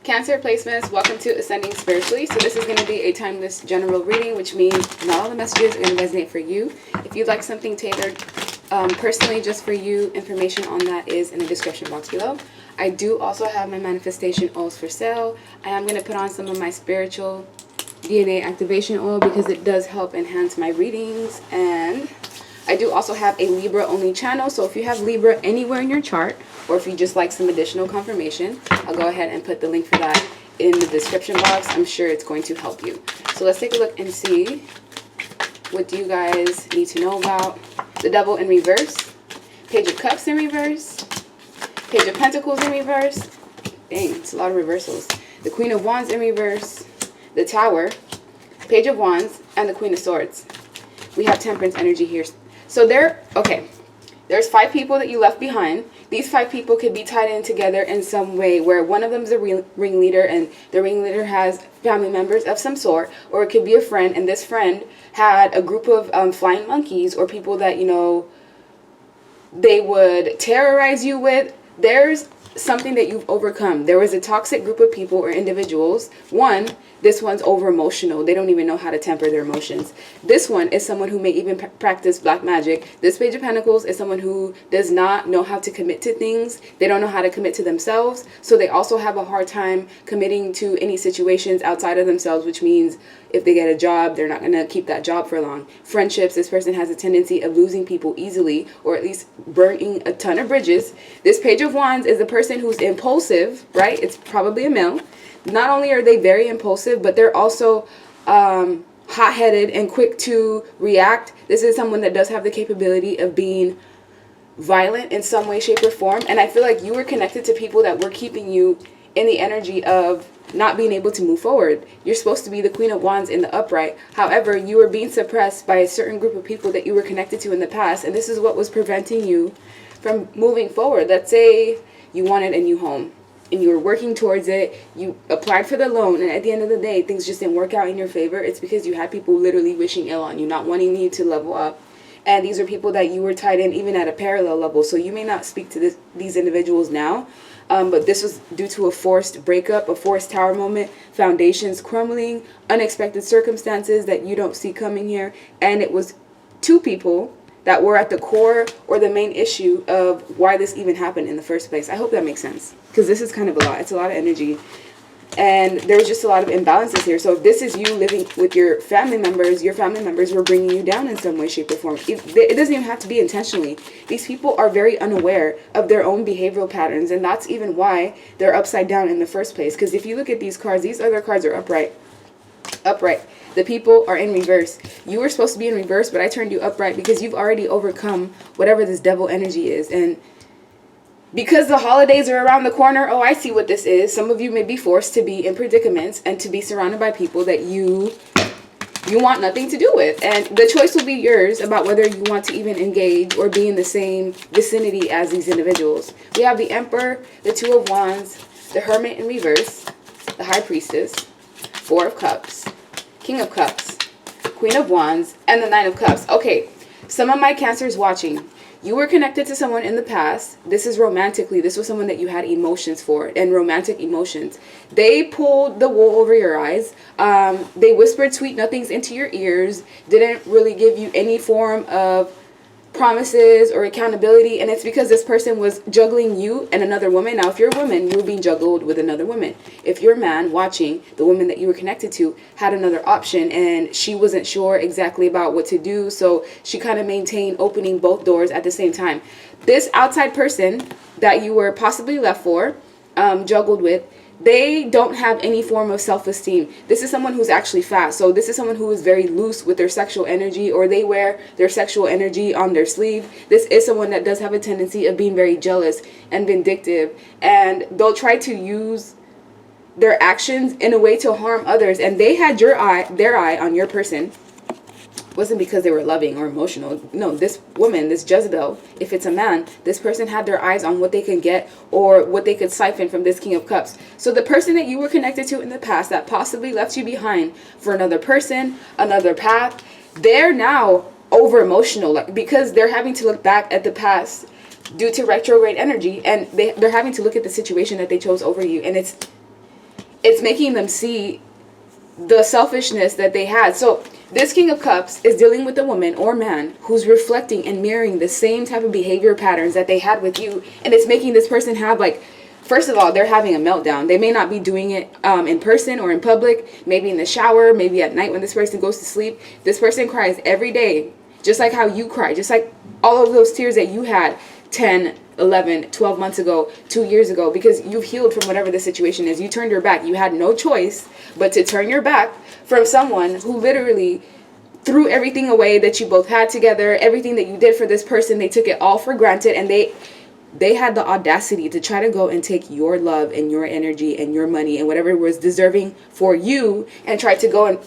Cancer placements, welcome to Ascending Spiritually. So this is going to be a timeless general reading, which means not all the messages are going to resonate for you. If you'd like something tailored personally just for you, information on that is in the description box below. I do also have my manifestation oils for sale. I am going to put on some of my spiritual DNA activation oil because it does help enhance my readings. And I do also have a Libra only channel. So if you have Libra anywhere in your chart, or if you just like some additional confirmation, I'll go ahead and put the link for that in the description box. I'm sure it's going to help you. So let's take a look and see what do you guys need to know about the Devil in reverse, Page of Cups in reverse, Page of Pentacles in reverse. Dang, it's a lot of reversals. The Queen of Wands in reverse, the Tower, Page of Wands, and the Queen of Swords. We have Temperance energy here. So there's 5 people that you left behind. These 5 people could be tied in together in some way where one of them is a ringleader and the ringleader has family members of some sort, or it could be a friend and this friend had a group of flying monkeys or people that, you know, they would terrorize you with. There's something that you've overcome. There was a toxic group of people or individuals. This one's over emotional. They don't even know how to temper their emotions. This one is someone who may even practice black magic. This Page of Pentacles is someone who does not know how to commit to things. They don't know how to commit to themselves. So they also have a hard time committing to any situations outside of themselves, which means if they get a job, they're not going to keep that job for long. Friendships, this person has a tendency of losing people easily, or at least burning a ton of bridges. This Page of Wands is a person who's impulsive, right? It's probably a male. Not only are they very impulsive, but they're also hot-headed and quick to react. This is someone that does have the capability of being violent in some way, shape, or form. And I feel like you were connected to people that were keeping you in the energy of not being able to move forward. You're supposed to be the Queen of Wands in the upright. However, you were being suppressed by a certain group of people that you were connected to in the past. And this is what was preventing you from moving forward. Let's say you wanted a new home and you were working towards it. You applied for the loan, and at the end of the day, things just didn't work out in your favor. It's because you had people literally wishing ill on you, not wanting you to level up. And these are people that you were tied in even at a parallel level. So you may not speak to these individuals now, but this was due to a forced breakup, a forced tower moment, foundations crumbling, unexpected circumstances that you don't see coming here. And it was 2 people that were at the core or the main issue of why this even happened in the first place. I hope that makes sense, because this is kind of a lot. It's a lot of energy. And there's just a lot of imbalances here. So if this is you living with your family members were bringing you down in some way, shape, or form. It doesn't even have to be intentionally. These people are very unaware of their own behavioral patterns, and that's even why they're upside down in the first place. Because if you look at these cards, these other cards are upright. Upright. The people are in reverse. You were supposed to be in reverse, but I turned you upright because you've already overcome whatever this devil energy is. And because the holidays are around the corner, oh, I see what this is. Some of you may be forced to be in predicaments and to be surrounded by people that you want nothing to do with. And the choice will be yours about whether you want to even engage or be in the same vicinity as these individuals. We have the Emperor, the 2 of Wands, the Hermit in reverse, the High Priestess, 4 of Cups, King of Cups, Queen of Wands, and the 9 of Cups. Okay, some of my Cancers watching, you were connected to someone in the past. This is romantically. This was someone that you had emotions for, and romantic emotions. They pulled the wool over your eyes. They whispered sweet nothings into your ears, didn't really give you any form of promises or accountability, and it's because this person was juggling you and another woman. Now, if you're a woman, you're being juggled with another woman. If you're a man watching, the woman that you were connected to had another option, and she wasn't sure exactly about what to do, so she kind of maintained opening both doors at the same time. This outside person that you were possibly left for, juggled with, they don't have any form of self-esteem. This is someone who's actually fast. So this is someone who is very loose with their sexual energy, or they wear their sexual energy on their sleeve. This is someone that does have a tendency of being very jealous and vindictive. And they'll try to use their actions in a way to harm others. And they had their eye on your person. Wasn't because they were loving or emotional. No, this woman, this Jezebel, if it's a man, this person had their eyes on what they can get or what they could siphon from this King of Cups. So the person that you were connected to in the past that possibly left you behind for another person, another path, they're now over emotional, like, because they're having to look back at the past due to retrograde energy, and they're having to look at the situation that they chose over you. And it's making them see the selfishness that they had. So this King of Cups is dealing with a woman or man who's reflecting and mirroring the same type of behavior patterns that they had with you. And it's making this person have, like, first of all, they're having a meltdown. They may not be doing it in person or in public, maybe in the shower, maybe at night when this person goes to sleep. This person cries every day, just like how you cry, just like all of those tears that you had 10, 11, 12 months ago, 2 years ago, because you've healed from whatever the situation is. You turned your back. You had no choice but to turn your back from someone who literally threw everything away that you both had together, everything that you did for this person. They took it all for granted, and they had the audacity to try to go and take your love and your energy and your money and whatever was deserving for you and try to go and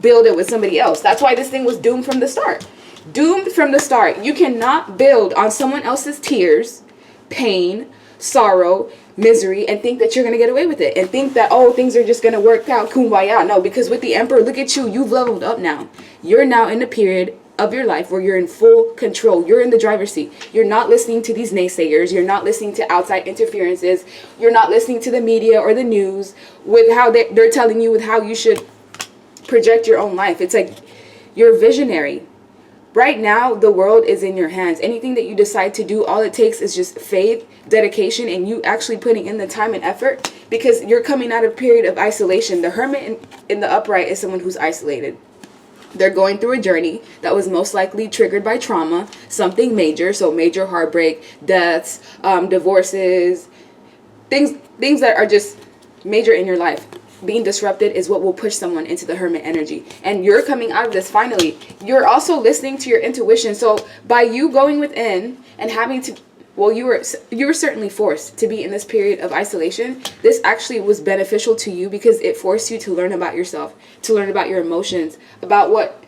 build it with somebody else. That's why this thing was doomed from the start. Doomed from the start. You cannot build on someone else's tears, pain, sorrow, misery, and think that you're going to get away with it. And think that, oh, things are just going to work out, kumbaya. No, because with the Emperor, look at you. You've leveled up now. You're now in a period of your life where you're in full control. You're in the driver's seat. You're not listening to these naysayers. You're not listening to outside interferences. You're not listening to the media or the news with how they're telling you with how you should project your own life. It's like you're a visionary. Right now, the world is in your hands. Anything that you decide to do, all it takes is just faith, dedication, and you actually putting in the time and effort, because you're coming out of a period of isolation. The Hermit in the upright is someone who's isolated. They're going through a journey that was most likely triggered by trauma, something major, so major heartbreak, deaths, divorces, things that are just major in your life. Being disrupted is what will push someone into the Hermit energy. And you're coming out of this finally. You're also listening to your intuition. So by you going within and having to, well, you were certainly forced to be in this period of isolation. This actually was beneficial to you because it forced you to learn about yourself, to learn about your emotions, about what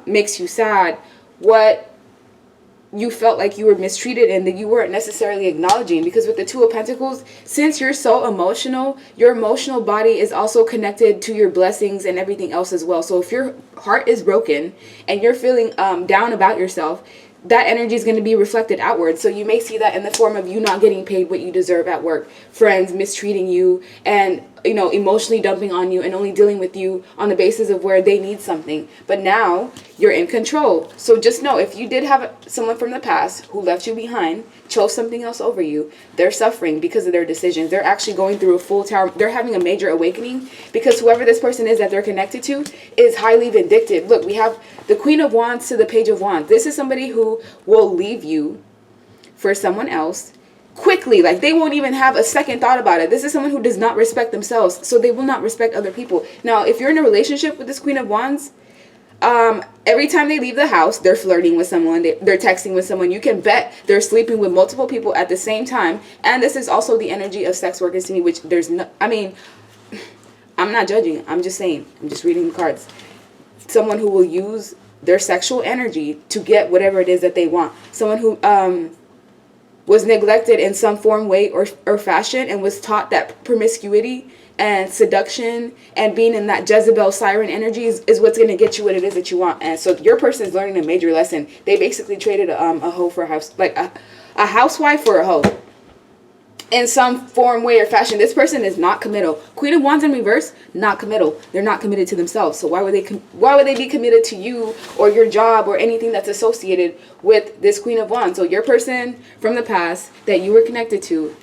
makes you sad, what you felt like you were mistreated and that you weren't necessarily acknowledging. Because with the Two of Pentacles, since you're so emotional, your emotional body is also connected to your blessings and everything else as well. So if your heart is broken and you're feeling down about yourself, that energy is going to be reflected outward. So you may see that in the form of you not getting paid what you deserve at work, friends mistreating you, and emotionally dumping on you and only dealing with you on the basis of where they need something. But now you're in control. So just know, if you did have someone from the past who left you behind, chose something else over you, they're suffering because of their decisions. They're actually going through a full tower. They're having a major awakening because whoever this person is that they're connected to is highly vindictive. Look, we have the Queen of Wands to the Page of Wands. This is somebody who will leave you for someone else quickly. Like, they won't even have a second thought about it. This is someone who does not respect themselves, so they will not respect other people. Now, if you're in a relationship with this Queen of Wands, every time they leave the house, they're flirting with someone, they're texting with someone. You can bet they're sleeping with multiple people at the same time. And this is also the energy of sex workers to me, which there's no, I mean, I'm not judging. I'm just saying, I'm just reading the cards. Someone who will use their sexual energy to get whatever it is that they want. Someone who was neglected in some form, way, or fashion, and was taught that promiscuity and seduction and being in that Jezebel siren energy is what's going to get you what it is that you want. And so your person is learning a major lesson. They basically traded a hoe for a house, like a housewife for a hoe in some form, way, or fashion. This person is not committal. Queen of Wands in reverse, not committal. They're not committed to themselves. So why would they be committed to you or your job or anything that's associated with this Queen of Wands? So your person from the past that you were connected to,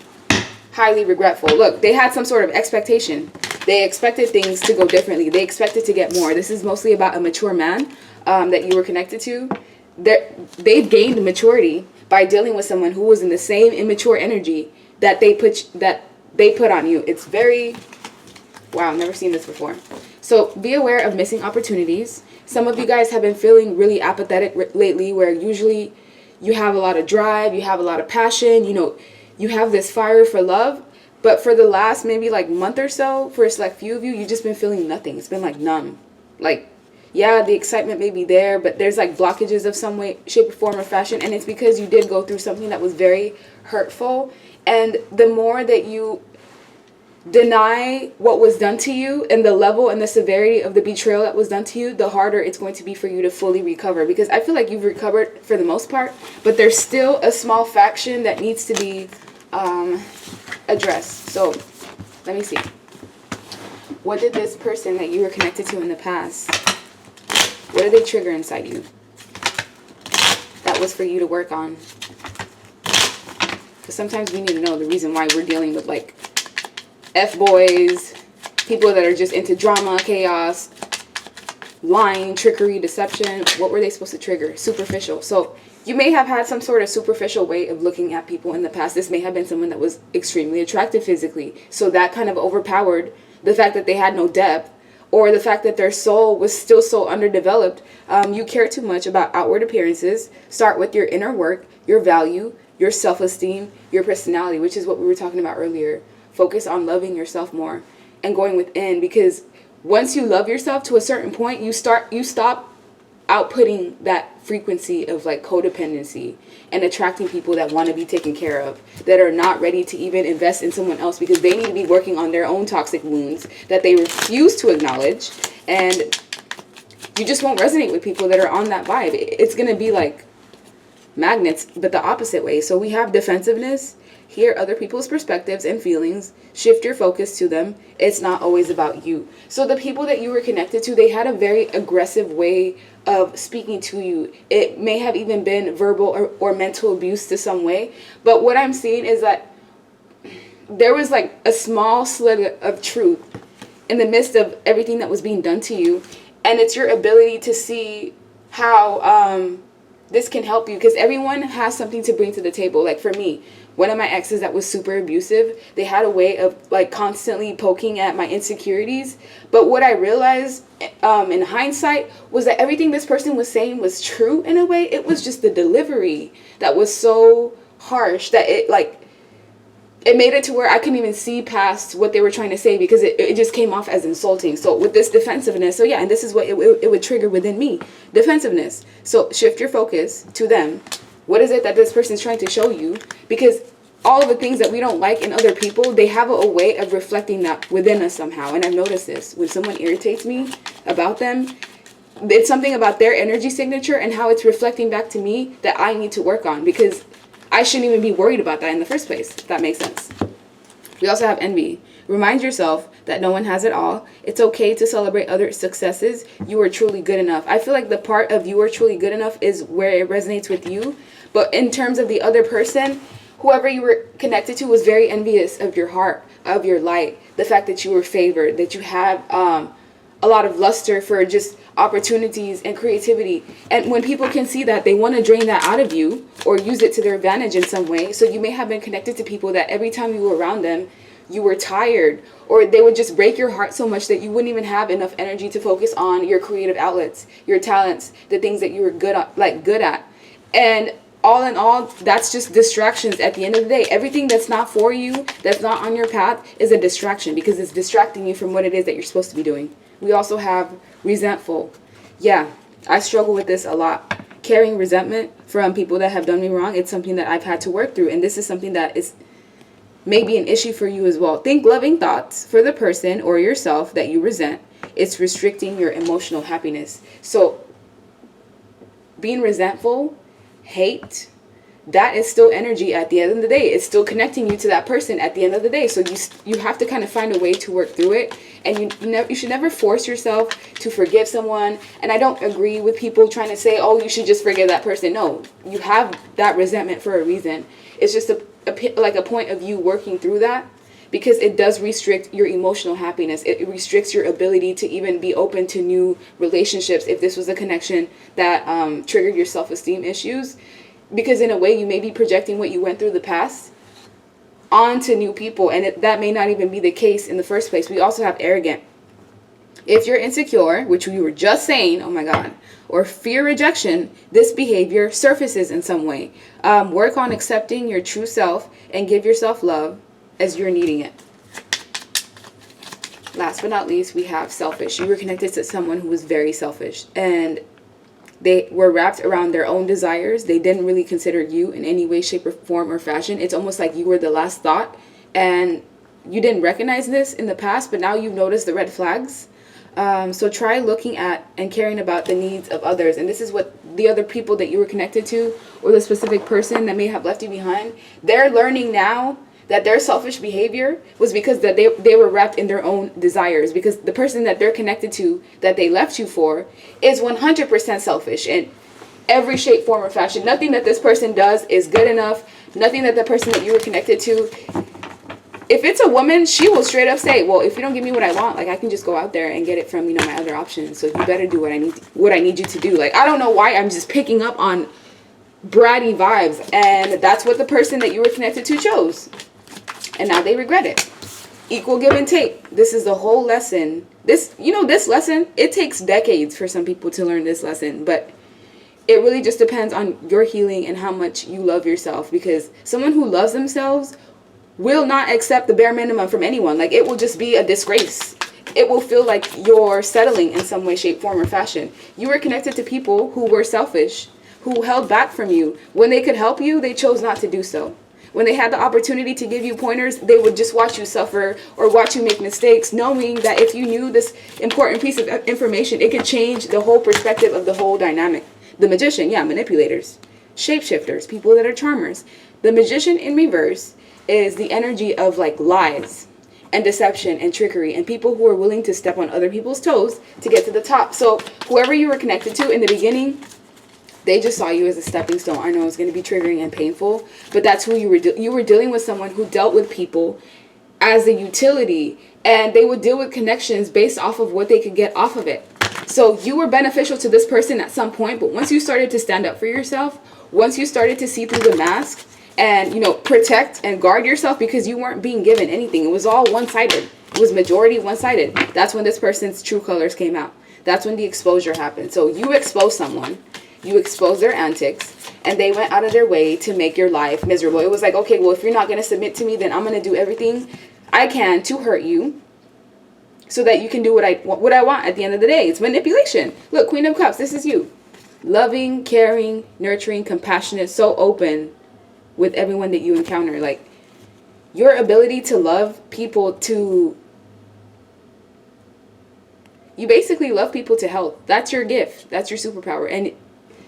highly regretful. Look, they had some sort of expectation. They expected things to go differently. They expected to get more. This is mostly about a mature man that you were connected to. They've gained maturity by dealing with someone who was in the same immature energy that they put on you. It's very, wow, I've never seen this before. So be aware of missing opportunities. Some of you guys have been feeling really apathetic lately, where usually you have a lot of drive, you have a lot of passion, you have this fire for love, but for the last maybe like month or so, for a select few of you, you've just been feeling nothing. It's been like numb. Like, yeah, the excitement may be there, but there's like blockages of some way, shape, or form, or fashion, and it's because you did go through something that was very hurtful. And the more that you deny what was done to you and the level and the severity of the betrayal that was done to you, the harder it's going to be for you to fully recover. Because I feel like you've recovered for the most part, but there's still a small fraction that needs to be addressed. So let me see. What did this person that you were connected to in the past, what did they trigger inside you? That was for you to work on. Because sometimes we need to know the reason why we're dealing with like F-boys, people that are just into drama, chaos, lying, trickery, deception. What were they supposed to trigger? Superficial. So you may have had some sort of superficial way of looking at people in the past. This may have been someone that was extremely attractive physically. So that kind of overpowered the fact that they had no depth, or the fact that their soul was still so underdeveloped. You care too much about outward appearances. Start with your inner work, your value, your self-esteem, your personality, which is what we were talking about earlier. Focus on loving yourself more and going within, because once you love yourself to a certain point, you stop outputting that frequency of like codependency and attracting people that want to be taken care of, that are not ready to even invest in someone else because they need to be working on their own toxic wounds that they refuse to acknowledge. And you just won't resonate with people that are on that vibe. It's going to be like magnets, but the opposite way. So we have defensiveness. Hear other people's perspectives and feelings. Shift your focus to them. It's not always about you. So the people that you were connected to, they had a very aggressive way of speaking to you. It may have even been verbal or mental abuse to some way. But what I'm seeing is that there was like a small slit of truth in the midst of everything that was being done to you. And it's your ability to see how this can help you, because everyone has something to bring to the table. Like for me, one of my exes that was super abusive, they had a way of like constantly poking at my insecurities. But what I realized in hindsight was that everything this person was saying was true in a way. It was just the delivery that was so harsh that it made it to where I couldn't even see past what they were trying to say, because it just came off as insulting. So with this defensiveness, so yeah, and this is what it would trigger within me, defensiveness. So shift your focus to them. What is it that this person is trying to show you? Because all of the things that we don't like in other people, they have a way of reflecting that within us somehow. And I've noticed this. When someone irritates me about them, it's something about their energy signature and how it's reflecting back to me that I need to work on, because I shouldn't even be worried about that in the first place, if that makes sense. We also have envy. Remind yourself that no one has it all. It's okay to celebrate other successes. You are truly good enough. I feel like the part of you are truly good enough is where it resonates with you. But in terms of the other person, whoever you were connected to was very envious of your heart, of your light, the fact that you were favored, that you have a lot of luster for just opportunities and creativity. And when people can see that, they want to drain that out of you or use it to their advantage in some way. So you may have been connected to people that every time you were around them, you were tired, or they would just break your heart so much that you wouldn't even have enough energy to focus on your creative outlets, your talents, the things that you were good at. And all in all, that's just distractions at the end of the day. Everything that's not for you, that's not on your path, is a distraction, because it's distracting you from what it is that you're supposed to be doing. We also have resentful. Yeah, I struggle with this a lot. Carrying resentment from people that have done me wrong, it's something that I've had to work through. And this is something that is maybe an issue for you as well. Think loving thoughts for the person or yourself that you resent. It's restricting your emotional happiness. So being resentful, hate, that is still energy at the end of the day. It's still connecting you to that person at the end of the day. So you have to kind of find a way to work through it. And you should never force yourself to forgive someone. And I don't agree with people trying to say, oh, you should just forgive that person. No, you have that resentment for a reason. It's just a point of you working through that, because it does restrict your emotional happiness. It restricts your ability to even be open to new relationships if this was a connection that triggered your self-esteem issues. Because in a way, you may be projecting what you went through the past onto new people, and that may not even be the case in the first place. We also have arrogant. If you're insecure, which we were just saying, oh my God, or fear rejection, this behavior surfaces in some way. Work on accepting your true self and give yourself love as you're needing it. Last but not least, we have selfish. You were connected to someone who was very selfish, and they were wrapped around their own desires. They didn't really consider you in any way, shape, or form or fashion. It's almost like you were the last thought, and you didn't recognize this in the past, but now you've noticed the red flags. So try looking at and caring about the needs of others. And this is what the other people that you were connected to, or the specific person that may have left you behind, they're learning now that their selfish behavior was because that they were wrapped in their own desires, because the person that they're connected to, that they left you for, is 100% selfish in every shape, form, or fashion. Nothing that this person does is good enough. Nothing that the person that you were connected to, if it's a woman, she will straight up say, well, if you don't give me what I want, like, I can just go out there and get it from, you know, my other options. So you better do what I need you to do. Like, I don't know why I'm just picking up on bratty vibes, and that's what the person that you were connected to chose. And now they regret it. Equal give and take. This is the whole lesson. This, you know, this lesson, it takes decades for some people to learn this lesson, but it really just depends on your healing and how much you love yourself, because someone who loves themselves will not accept the bare minimum from anyone. Like, it will just be a disgrace. It will feel like you're settling in some way, shape, form, or fashion. You were connected to people who were selfish, who held back from you. When they could help you, they chose not to do so. When they had the opportunity to give you pointers, they would just watch you suffer or watch you make mistakes, knowing that if you knew this important piece of information, it could change the whole perspective of the whole dynamic. The magician, yeah, manipulators, shapeshifters, people that are charmers. The magician in reverse is the energy of like lies and deception and trickery, and people who are willing to step on other people's toes to get to the top. So whoever you were connected to in the beginning, they just saw you as a stepping stone. I know it's going to be triggering and painful, but that's who you were. You were dealing with someone who dealt with people as a utility, and they would deal with connections based off of what they could get off of it. So you were beneficial to this person at some point, but once you started to stand up for yourself, once you started to see through the mask and, you know, protect and guard yourself, because you weren't being given anything. It was all one-sided. It was majority one-sided. That's when this person's true colors came out. That's when the exposure happened. So you exposed someone, you exposed their antics, and they went out of their way to make your life miserable. It was like, okay, well, if you're not going to submit to me, then I'm going to do everything I can to hurt you so that you can do what I want at the end of the day. It's manipulation. Look, Queen of Cups, this is you. Loving, caring, nurturing, compassionate, so open with everyone that you encounter. Like, your ability to love people to... You basically love people to health. That's your gift. That's your superpower. And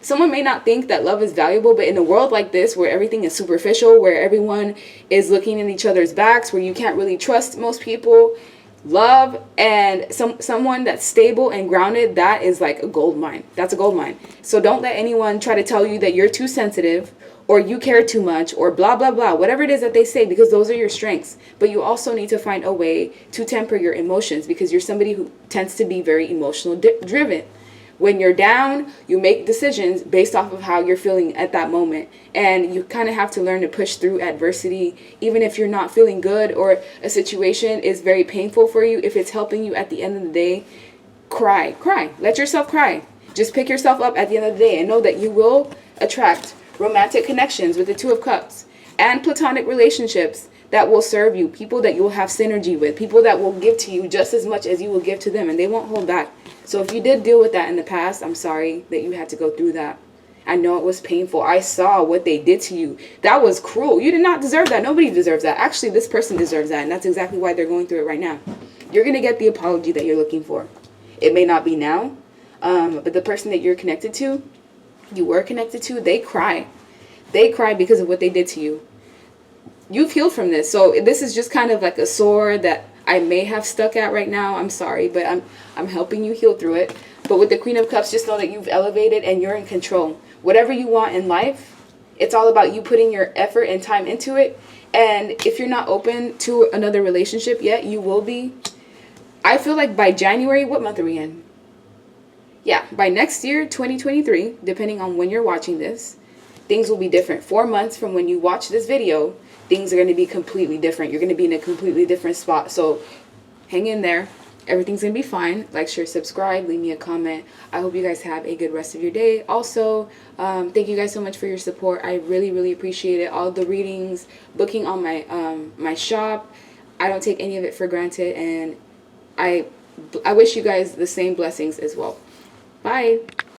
someone may not think that love is valuable, but in a world like this where everything is superficial, where everyone is looking in each other's backs, where you can't really trust most people, love and someone that's stable and grounded, that is like a gold mine. That's a gold mine. So don't let anyone try to tell you that you're too sensitive or you care too much or blah, blah, blah, whatever it is that they say, because those are your strengths. But you also need to find a way to temper your emotions, because you're somebody who tends to be very emotional driven. When you're down, you make decisions based off of how you're feeling at that moment. And you kind of have to learn to push through adversity, even if you're not feeling good or a situation is very painful for you. If it's helping you at the end of the day, cry. Let yourself cry. Just pick yourself up at the end of the day and know that you will attract romantic connections with the Two of Cups and platonic relationships that will serve you, people that you'll have synergy with, people that will give to you just as much as you will give to them, and they won't hold back. So if you did deal with that in the past, I'm sorry that you had to go through that. I know it was painful. I saw what they did to you. That was cruel. You did not deserve that. Nobody deserves that. Actually, this person deserves that, and that's exactly why they're going through it right now. You're going to get the apology that you're looking for. It may not be now, but the person that you're connected to, you were connected to, they cry. They cry because of what they did to you. You've healed from this. So this is just kind of like a sore that I may have stuck at right now. I'm sorry, but I'm helping you heal through it. But with the Queen of Cups, just know that you've elevated and you're in control. Whatever you want in life, it's all about you putting your effort and time into it. And if you're not open to another relationship yet, you will be. I feel like by January, what month are we in? Yeah, by next year, 2023, depending on when you're watching this, things will be different. 4 months from when you watch this video, things are going to be completely different. You're going to be in a completely different spot. So hang in there. Everything's going to be fine. Like, share, subscribe, leave me a comment. I hope you guys have a good rest of your day. Also, thank you guys so much for your support. I really, really appreciate it. All the readings, booking on my my shop. I don't take any of it for granted. And I wish you guys the same blessings as well. Bye.